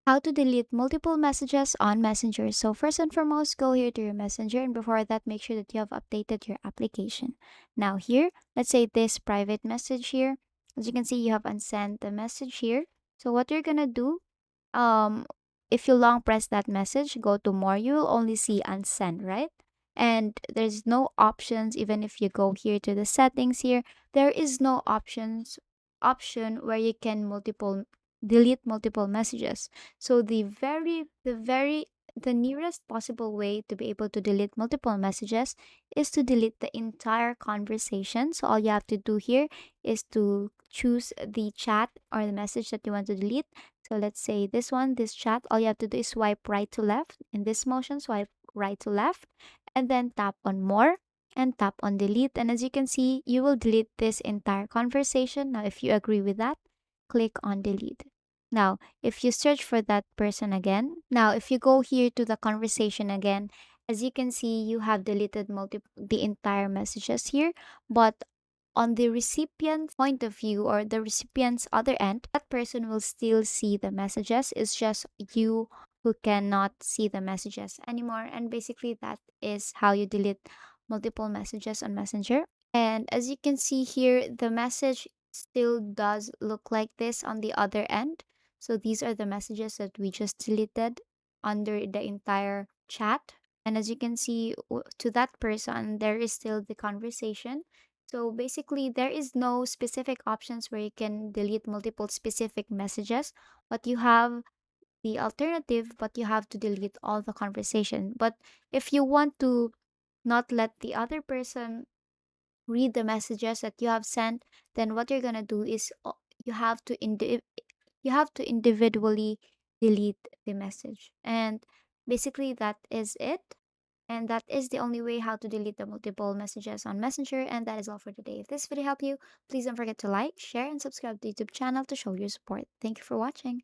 How to delete multiple messages on Messenger. So first and foremost, go here to your Messenger, and before that, make sure that you have updated your application. Now here, let's say this private message here. As you can see, you have unsent the message here. So what you're gonna do, um, if you long press that message, go to more, you will only see unsent, right? And there's no options. Even if you go here to the settings here, there is no option where you can multiple delete multiple messages. So the nearest possible way to be able to delete multiple messages is to delete the entire conversation. So all you have to do here is to choose the chat or the message that you want to delete. So let's say this one, this chat, all you have to do is swipe right to left. In this motion, swipe right to left and then tap on more and tap on delete. And as you can see, you will delete this entire conversation. Now, if you agree with that, click on delete. Now, if you search for that person again, now if you go here to the conversation again, as you can see, you have deleted the entire messages here, but on the recipient's point of view or the recipient's other end, that person will still see the messages. It's just you who cannot see the messages anymore. And basically, that is how you delete multiple messages on Messenger. And as you can see here, the message still does look like this on the other end. So these are the messages that we just deleted under the entire chat. And as you can see, to that person, there is still the conversation. So basically, there is no specific options where you can delete multiple specific messages, but you have the alternative, but you have to delete all the conversation. But if you want to not let the other person read the messages that you have sent, then what you're gonna do is you have to you have to individually delete the message. And basically that is it. And that is the only way how to delete the multiple messages on Messenger. And that is all for today. If this video helped you, please don't forget to like, share, and subscribe to the YouTube channel to show your support. Thank you for watching.